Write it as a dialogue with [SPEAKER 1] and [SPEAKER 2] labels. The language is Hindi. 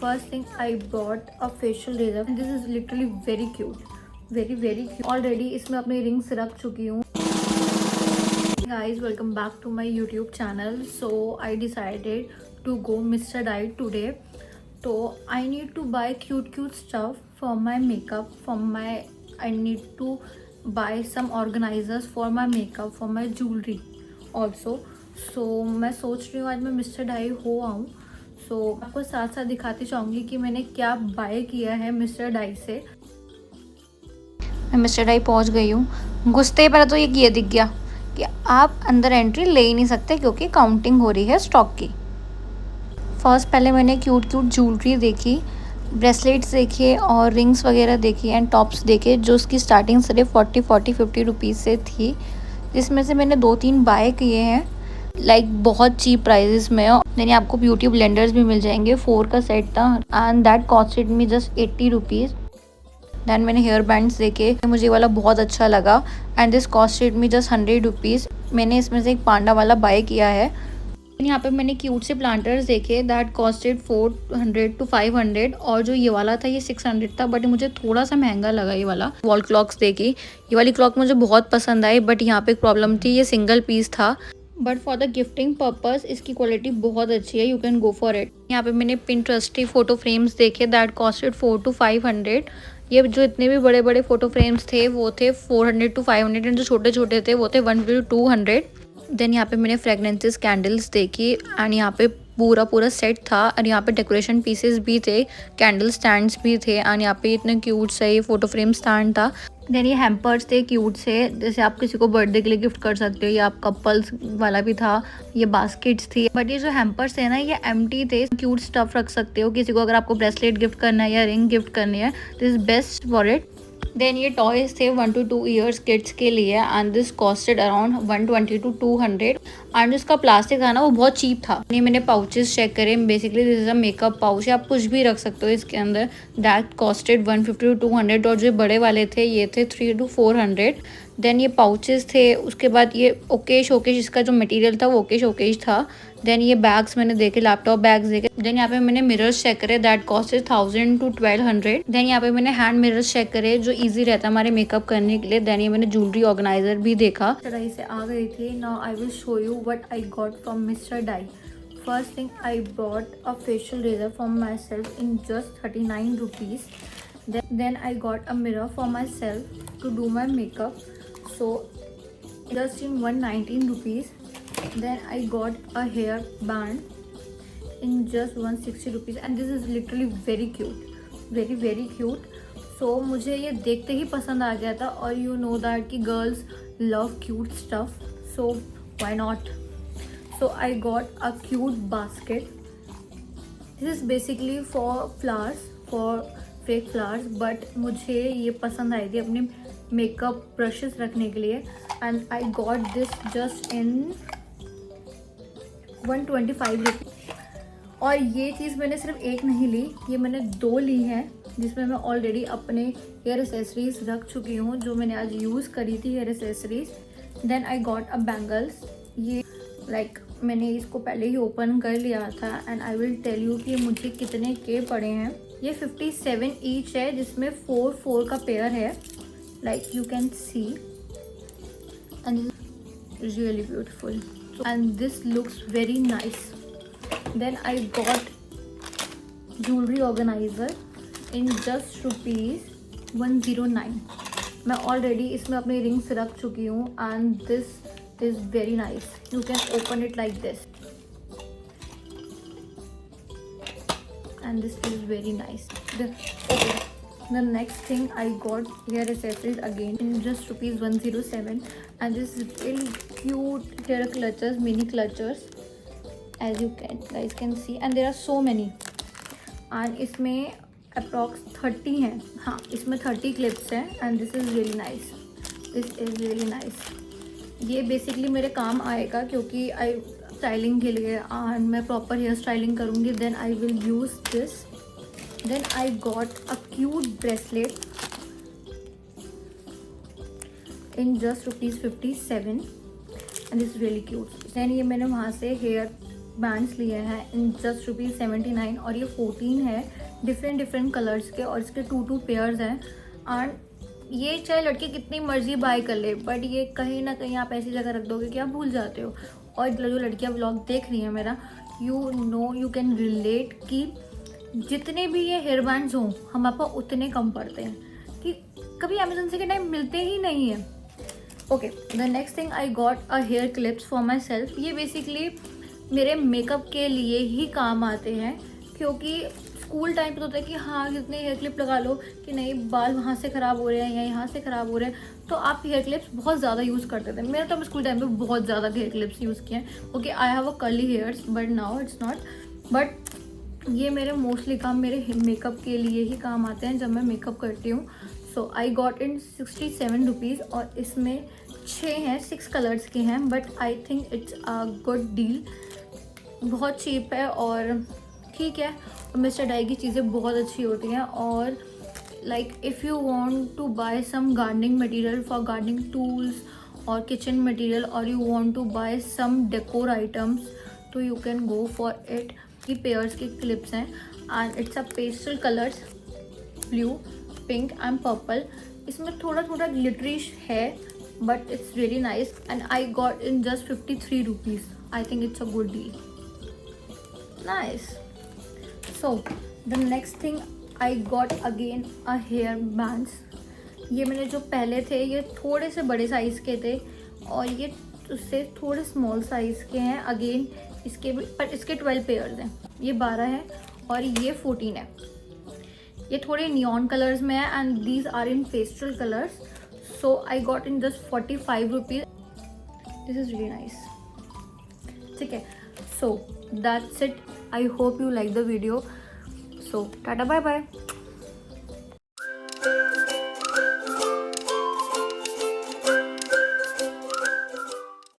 [SPEAKER 1] first thing I bought a facial razor and this is literally very cute, very cute. Already इसमें अपनी rings रख चुकी हूँ. Guys, welcome back to my YouTube channel. So I decided to go Mr. Diet today. So I need to buy cute stuff for my makeup, I need to buy some organizers for my makeup, for my jewelry also. So मैं सोच रही हूँ आज मैं मिस्टर डाई हो आऊँ. सो आपको साथ साथ दिखाती चाहूँगी कि मैंने क्या बाय किया है मिस्टर डाई से.
[SPEAKER 2] मैं मिस्टर डाई पहुँच गई हूँ. घुसते पर तो ये दिख गया कि आप अंदर एंट्री ले ही नहीं सकते क्योंकि काउंटिंग हो रही है स्टॉक की. फर्स्ट पहले मैंने क्यूट ज्वेलरी देखी, ब्रेसलेट्स देखे और रिंग्स वगैरह देखी एंड टॉप्स देखे जो उसकी स्टार्टिंग सिर्फ 40-50 रुपीज़ से थी, जिसमें से मैंने 2-3 बाय किए हैं बहुत चीप प्राइजेस में. यानी आपको ब्यूटी ब्लेंडर्स भी मिल जाएंगे. 4 का सेट था and that costed me just 80 rupees. Then मैंने हेयर बैंड्स देखे, मुझे वाला बहुत अच्छा लगा and this costed me just 100 rupees. मैंने इसमें से एक पांडा वाला बाय किया है. यहाँ पे मैंने क्यूट से प्लांटर्स देखे दैट कॉस्टेड 400 to 500 और जो ये वाला था ये 600 था, बट मुझे थोड़ा सा महंगा लगा ये वाला. वॉल क्लॉक्स देखी, ये वाली क्लॉक मुझे बहुत पसंद आई, बट यहाँ पे एक प्रॉब्लम थी, ये सिंगल पीस था. But for the gifting purpose इसकी क्वालिटी बहुत अच्छी है, you can go for it. यहाँ पे मैंने पिंटरेस्टी फोटो फ्रेम्स देखे दैट कॉस्टेड 400 to 500. ये जो इतने भी बड़े बड़े फोटो फ्रेम्स थे वो थे 400 to 500 एंड जो छोटे छोटे थे वो थे 150 to 200. देन यहाँ पे मैंने फ्रेगनेंसेस कैंडल्स देखी एंड यहाँ पे पूरा सेट था और यहाँ पे डेकोरेशन पीसेस भी थे, कैंडल स्टैंड्स भी थे एंड यहाँ पे इतने क्यूट सा ये फोटो फ्रेम स्टैंड था. देन ये हैम्पर्स थे क्यूट से, जैसे आप किसी को बर्थडे के लिए गिफ्ट कर सकते हो, या आप कपल्स वाला भी था. ये बास्केट्स थी, बट ये जो हैम्पर्स थे ना ये एम्प्टी थे. क्यूट स्टफ रख सकते हो किसी को, अगर आपको ब्रेसलेट गिफ्ट करना है या रिंग गिफ्ट करनी है, this is best for it. Then ये टॉयज थे 1 to 2 years किड्स के लिए and this costed around 120 to 200 and जो इसका प्लास्टिक था ना वो बहुत चीप था. ये मैंने पाउचेस चेक करे, basically this is a makeup pouch, आप कुछ भी रख सकते हो इसके अंदर. दैट कॉस्टेड 150 to 200 और जो बड़े वाले थे ये थे 300 to 400. देन ये पाउचेस थे, उसके बाद ये ओकेश इसका जो मटेरियल था वो ओकेश था. देन ये बैग्स मैंने देखे, लैपटॉप बैग्स देखे. देन यहाँ पे मैंने मिरर्स चेक करे दैट कॉस्ट 1000 to 1200. देन यहाँ पे मैंने हैंड मिरर्स चेक करे जो इजी रहता है हमारे मेकअप करने के लिए. देन ये मैंने ज्वेलरी ऑर्गेनाइजर भी देखा.
[SPEAKER 1] डाई से आ गई थी. Now I will show you what I got from mister DIY. First thing I bought a facial razor for myself in just 39 rupees. Then I got a mirror for myself to do my makeup, so just in 119 rupees. Then I got a hair band in just 160 rupees and this is literally very cute, very cute. So मुझे ये देखते ही पसंद आ गया था और you know that कि girls love cute stuff, so why not. So I got a cute basket. This is basically for flowers, for fake flowers, but मुझे ये पसंद आई थी अपने मेकअप ब्रशेस रखने के लिए and I got this just in 125 rupees. और ये चीज़ मैंने सिर्फ एक नहीं ली, ये मैंने 2 ली हैं जिसमें मैं ऑलरेडी अपने हेयर एसेसरीज रख चुकी हूँ जो मैंने आज यूज़ करी थी hair accessories. Then I got a bangles. ये मैंने इसको पहले ही ओपन कर लिया था and I will tell you कि मुझे कितने के पड़े हैं. ये 57 ईच है जिसमें 4 का पेयर है, you can see and really beautiful and this looks very nice. Then I got jewellery organiser in just rupees 109. मैं ऑलरेडी इसमें अपनी रिंग्स रख चुकी हूँ and this is very nice. You can open it like this and this is very nice. The next thing I got hair accessories again in just rupees 107 and this is really cute hair clutches, mini clutches, as you guys can see, and there are so many and इसमें approx 30 हैं. हाँ, इसमें 30 clips हैं and this is really nice. This is really nice. ये बेसिकली मेरे काम आएगा क्योंकि आई स्टाइलिंग के लिए एंड मैं प्रॉपर हेयर स्टाइलिंग करूँगी. Then I will use this. Then I got a cute bracelet in just rupees 57 and this really cute. Then ये मैंने वहाँ से हेयर बैंड्स लिए हैं इन जस्ट ₹79 और ये 14 है डिफरेंट कलर्स के और इसके 2 पेयर्स हैं। एंड ये चाहे लड़के कितनी मर्जी बाय कर ले बट ये कहीं ना कहीं आप ऐसी जगह रख दोगे कि आप भूल जाते हो। और जो लड़कियां व्लॉग देख रही हैं मेरा, यू कैन रिलेट कि जितने भी ये हेयर बैंड्स हों हमारे पास उतने कम पड़ते हैं कि कभी एमरजेंसी के टाइम मिलते ही नहीं है। Okay, the next thing I got a hair clips for myself. ये बेसिकली मेरे मेकअप के लिए ही काम आते हैं क्योंकि स्कूल टाइम पे तो होता है कि हाँ कितने हेयर क्लिप लगा लो कि नहीं बाल वहाँ से ख़राब हो रहे हैं या यहाँ से ख़राब हो रहे हैं, तो आप हेयर क्लिप्स बहुत ज़्यादा यूज़ करते थे। मेरा तो स्कूल टाइम पे बहुत ज़्यादा हेयर क्लिप्स यूज़ किए हैं। Okay, I have a curly hairs but now it's not, but ये मेरे मोस्टली काम मेरे मेकअप के लिए ही काम आते हैं जब मैं मेकअप करती हूँ। सो आई गॉट इन 67 रुपीज़ और इसमें 6 हैं, 6 कलर्स के हैं, but I think it's a good deal. बहुत चीप है और ठीक है। और मिस्टर डाई की चीज़ें बहुत अच्छी होती हैं। और like if you want to buy some gardening material for gardening tools और किचन मटेरियल और you want to buy some decor items तो you can go for it. की पेयर्स के क्लिप्स हैं and it's a pastel colours, blue, pink and purple. इसमें थोड़ा ग्लिटरिश है but it's really nice and I got in just 53 rupees. I think it's a good deal, nice. So the next thing I got again a hair bands. ये मैंने जो पहले थे ये थोड़े से बड़े साइज़ के थे और ये उससे थोड़े स्मॉल साइज़ के हैं। अगेन इसके भी पर इसके 12 पेयर्स हैं, ये 12 है और ये 14 है। ये थोड़े नियॉन कलर्स में है and these are in pastel colours. So I got in just 45 rupees. This is really nice, ठीक है। So that's it, I hope you like the video. So tata bye bye.